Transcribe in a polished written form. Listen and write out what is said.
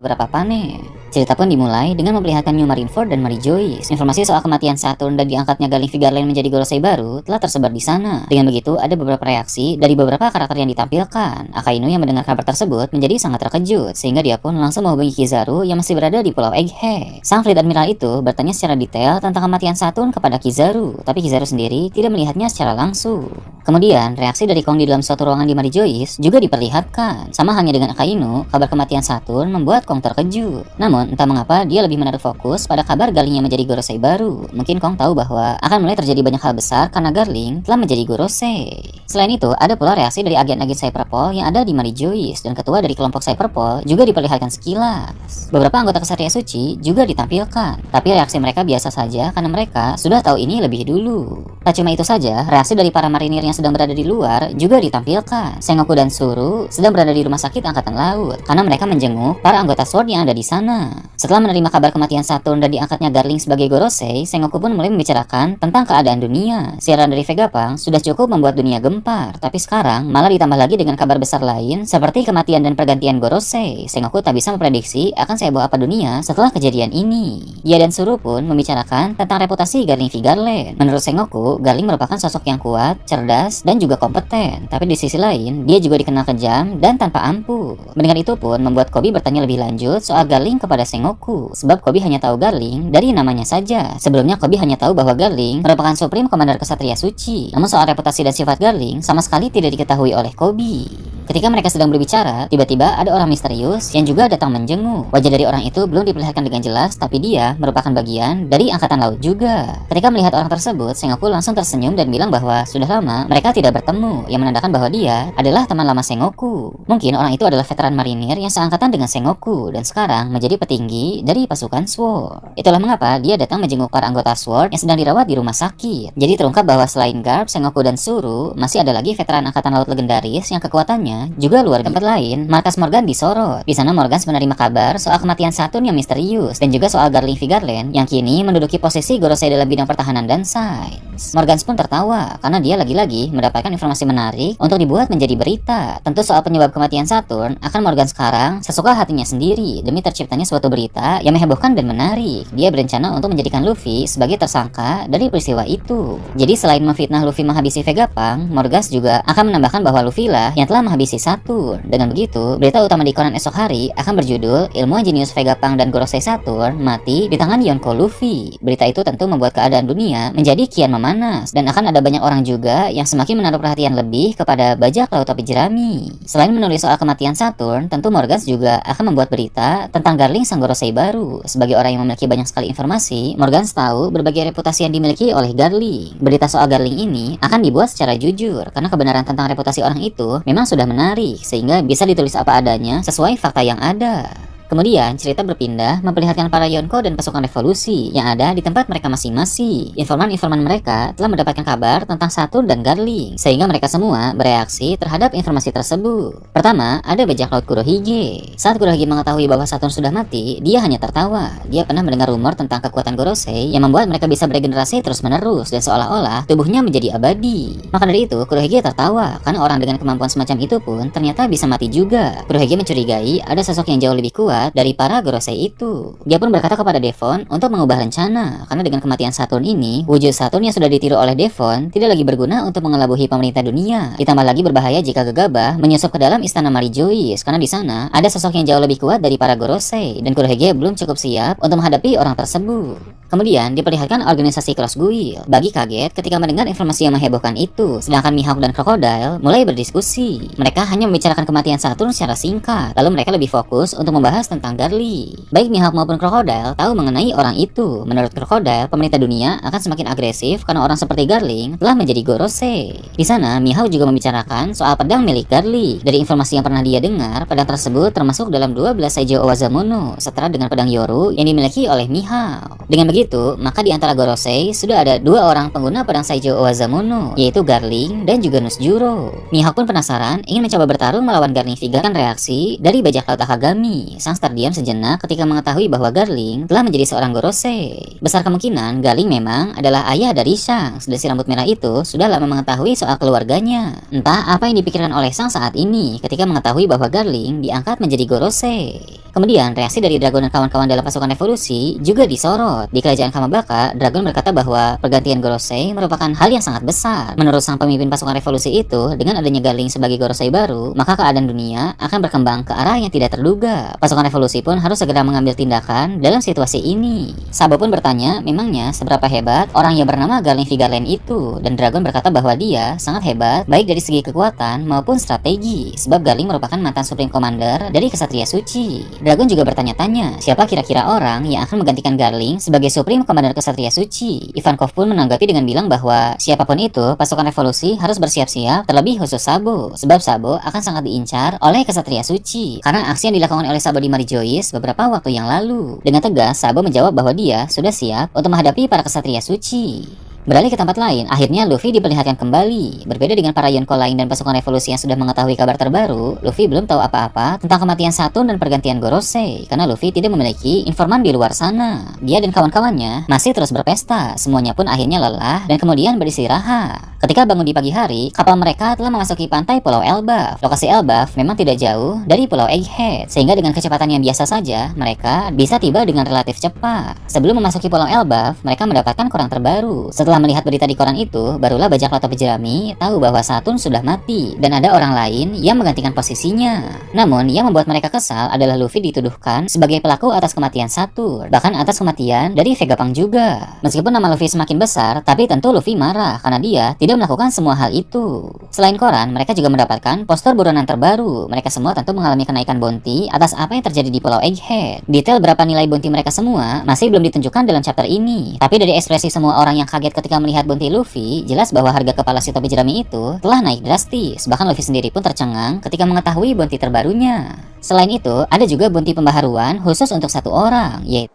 beberapa panen. Cerita pun dimulai dengan memperlihatkan New Marineford dan Mary Joyce. Informasi soal kematian Saturn dan diangkatnya Garling Vigarland menjadi Gorosei baru telah tersebar di sana. Dengan begitu, ada beberapa reaksi dari beberapa karakter yang ditampilkan. Akainu yang mendengar kabar tersebut menjadi sangat terkejut, sehingga dia pun langsung menghubungi Kizaru yang masih berada di Pulau Egghead. Sang Fleet Admiral itu bertanya secara detail tentang kematian Saturn kepada Kizaru, tapi Kizaru sendiri tidak melihatnya secara langsung. Kemudian, reaksi dari Kong di dalam suatu ruangan di Mary Joyce juga diperlihatkan. Sama halnya dengan Akainu, kabar kematian Saturn membuat Kong terkejut. Namun, entah mengapa dia lebih menaruh fokus pada kabar Garling yang menjadi Gorosei baru. Mungkin Kong tahu bahwa akan mulai terjadi banyak hal besar karena Garling telah menjadi Gorosei. Selain itu, ada pula reaksi dari agen-agen Cyberpol yang ada di Mary Joyce, dan ketua dari kelompok Cyberpol juga diperlihatkan sekilas. Beberapa anggota Kesatria Suci juga ditampilkan, tapi reaksi mereka biasa saja karena mereka sudah tahu ini lebih dulu. Tak cuma itu saja, reaksi dari para marinir yang sedang berada di luar juga ditampilkan. Sengoku dan Suru sedang berada di rumah sakit Angkatan Laut karena mereka menjenguk para anggota SWORD yang ada di sana. Setelah menerima kabar kematian Saturn dan diangkatnya Garling sebagai Gorosei, Sengoku pun mulai membicarakan tentang keadaan dunia. Siaran dari Vegapunk sudah cukup membuat dunia gempar, tapi sekarang malah ditambah lagi dengan kabar besar lain seperti kematian dan pergantian Gorosei. Sengoku tak bisa memprediksi akan seheboh apa dunia setelah kejadian ini. Dia dan Suru pun membicarakan tentang reputasi Garling Vigarland. Menurut Sengoku, Garling merupakan sosok yang kuat, cerdas, dan juga kompeten. Tapi di sisi lain, dia juga dikenal kejam dan tanpa ampun. Mendengar itu pun membuat Koby bertanya lebih lanjut soal Garling kepada Sengoku, sebab Koby hanya tahu Garling dari namanya saja. Sebelumnya Koby hanya tahu bahwa Garling merupakan Supreme Commander Kesatria Suci. Namun soal reputasi dan sifat Garling sama sekali tidak diketahui oleh Koby. Ketika mereka sedang berbicara, tiba-tiba ada orang misterius yang juga datang menjenguk. Wajah dari orang itu belum diperlihatkan dengan jelas, tapi dia merupakan bagian dari Angkatan Laut juga. Ketika melihat orang tersebut, Sengoku langsung tersenyum dan bilang bahwa sudah lama mereka tidak bertemu, yang menandakan bahwa dia adalah teman lama Sengoku. Mungkin orang itu adalah veteran marinir yang seangkatan dengan Sengoku dan sekarang menjadi petinggi dari pasukan SWORD. Itulah mengapa dia datang menjenguk para anggota SWORD yang sedang dirawat di rumah sakit. Jadi terungkap bahwa selain Garp, Sengoku dan Suru, masih ada lagi veteran Angkatan Laut legendaris yang kekuatannya juga luar biasa. Tempat lain, markas Morgan disorot. Di sana Morgan menerima kabar soal kematian Saturn yang misterius dan juga soal Garling Vigarland yang kini menduduki posisi Gorosei dalam bidang pertahanan dan sains. Morgan pun tertawa karena dia lagi-lagi mendapatkan informasi menarik untuk dibuat menjadi berita. Tentu soal penyebab kematian Saturn akan Morgan sekarang sesuka hatinya sendiri demi terciptanya suatu berita yang menghebohkan dan menarik. Dia berencana untuk menjadikan Luffy sebagai tersangka dari peristiwa itu. Jadi selain memfitnah Luffy menghabisi Vegapunk, Morgan juga akan menambahkan bahwa Luffy lah yang telah menghabisi Saturn. Dengan begitu, berita utama di koran esok hari akan berjudul Ilmuwan Jenius Vegapunk dan Gorosei Saturn mati di tangan Yonko Luffy. Berita itu tentu membuat keadaan dunia menjadi kian memanas dan akan ada banyak orang juga yang semakin menaruh perhatian lebih kepada bajak laut topi jerami. Selain menulis soal kematian Saturn, tentu Morgan juga akan membuat berita tentang Garling sang Gorosei baru. Sebagai orang yang memiliki banyak sekali informasi, Morgan tahu berbagai reputasi yang dimiliki oleh Garling. Berita soal Garling ini akan dibuat secara jujur karena kebenaran tentang reputasi orang itu memang sudah menarik, sehingga bisa ditulis apa adanya sesuai fakta yang ada. Kemudian cerita berpindah memperlihatkan para Yonko dan pasukan revolusi yang ada di tempat mereka masing-masing. Informan-informan mereka telah mendapatkan kabar tentang Saturn dan Garling, sehingga mereka semua bereaksi terhadap informasi tersebut. Pertama, ada bajak laut Kurohige. Saat Kurohige mengetahui bahwa Saturn sudah mati, dia hanya tertawa. Dia pernah mendengar rumor tentang kekuatan Gorosei yang membuat mereka bisa beregenerasi terus-menerus dan seolah-olah tubuhnya menjadi abadi. Maka dari itu, Kurohige tertawa karena orang dengan kemampuan semacam itu pun ternyata bisa mati juga. Kurohige mencurigai ada sosok yang jauh lebih kuat dari para Gorosei itu. Dia pun berkata kepada Devon untuk mengubah rencana, karena dengan kematian Saturn ini, wujud Saturn yang sudah ditiru oleh Devon tidak lagi berguna untuk mengelabuhi pemerintah dunia. Ditambah lagi berbahaya jika gegabah menyusup ke dalam istana Mary Joyce, karena di sana ada sosok yang jauh lebih kuat dari para Gorosei, dan Kurohige belum cukup siap untuk menghadapi orang tersebut. Kemudian diperlihatkan organisasi Cross Guild. Bagi kaget ketika mendengar informasi yang menghebohkan itu, sedangkan Mihawk dan Crocodile mulai berdiskusi. Mereka hanya membicarakan kematian Saturn secara singkat, lalu mereka lebih fokus untuk membahas tentang Garling. Baik Mihawk maupun Crocodile tahu mengenai orang itu. Menurut Crocodile, pemerintah dunia akan semakin agresif karena orang seperti Garling telah menjadi Gorosei. Di sana, Mihawk juga membicarakan soal pedang milik Garling. Dari informasi yang pernah dia dengar, pedang tersebut termasuk dalam 12 Saijo Owazamono, setara dengan pedang Yoru yang dimiliki oleh Mihawk. Dengan begitu, maka di antara Gorosei sudah ada 2 orang pengguna pedang Saijo Owazamono, yaitu Garling dan juga Nusjuro. Mihawk pun penasaran ingin mencoba bertarung melawan Garling Vigarland. Reaksi dari bajak laut Akagami. Shanks terdiam sejenak ketika mengetahui bahwa Garling telah menjadi seorang Gorosei. Besar kemungkinan Garling memang adalah ayah dari Shanks, dan si rambut merah itu sudah lama mengetahui soal keluarganya. Entah apa yang dipikirkan oleh Shanks saat ini ketika mengetahui bahwa Garling diangkat menjadi Gorosei. Kemudian reaksi dari Dragon dan kawan-kawan dalam pasukan revolusi juga disorot. Di kerajaan Kamabaka, Dragon berkata bahwa pergantian Gorosei merupakan hal yang sangat besar. Menurut sang pemimpin pasukan revolusi itu, dengan adanya Garling sebagai Gorosei baru, maka keadaan dunia akan berkembang ke arah yang tidak terduga. Pasukan revolusi pun harus segera mengambil tindakan dalam situasi ini. Sabo pun bertanya, memangnya seberapa hebat orang yang bernama Garling Vigarland itu? Dan Dragon berkata bahwa dia sangat hebat, baik dari segi kekuatan maupun strategi, sebab Garling merupakan mantan Supreme Commander dari Kesatria Suci. Dragon juga bertanya-tanya, siapa kira-kira orang yang akan menggantikan Garling sebagai Supreme Commander Kesatria Suci? Ivankov pun menanggapi dengan bilang bahwa siapapun itu, pasukan revolusi harus bersiap-siap, terlebih khusus Sabo, sebab Sabo akan sangat diincar oleh Kesatria Suci karena aksi yang dilakukan oleh Sabo di Marijois beberapa waktu yang lalu. Dengan tegas, Sabo menjawab bahwa dia sudah siap untuk menghadapi para Kesatria Suci. Beralih ke tempat lain, akhirnya Luffy diperlihatkan kembali. Berbeda dengan para Yonko lain dan pasukan revolusi yang sudah mengetahui kabar terbaru, Luffy belum tahu apa-apa tentang kematian Saturn dan pergantian Gorosei, karena Luffy tidak memiliki informan di luar sana. Dia dan kawan-kawannya masih terus berpesta, semuanya pun akhirnya lelah dan kemudian beristirahat. Ketika bangun di pagi hari, kapal mereka telah memasuki pantai Pulau Elbaf. Lokasi Elbaf memang tidak jauh dari Pulau Egghead, sehingga dengan kecepatan yang biasa saja, mereka bisa tiba dengan relatif cepat. Sebelum memasuki Pulau Elbaf, mereka mendapatkan koran terbaru. Setelah melihat berita di koran itu, barulah bajak laut topi jerami tahu bahwa Saturn sudah mati dan ada orang lain yang menggantikan posisinya. Namun, yang membuat mereka kesal adalah Luffy dituduhkan sebagai pelaku atas kematian Saturn, bahkan atas kematian dari Vegapunk juga. Meskipun nama Luffy semakin besar, tapi tentu Luffy marah karena dia tidak melakukan semua hal itu. Selain koran, mereka juga mendapatkan poster buronan terbaru. Mereka semua tentu mengalami kenaikan bounty atas apa yang terjadi di Pulau Egghead. Detail berapa nilai bounty mereka semua masih belum ditunjukkan dalam chapter ini, tapi dari ekspresi semua orang yang kaget ketika melihat bounty Luffy, jelas bahwa harga kepala si topi jerami itu telah naik drastis. Bahkan Luffy sendiri pun tercengang ketika mengetahui bounty terbarunya. Selain itu, ada juga bounty pembaharuan khusus untuk satu orang, yaitu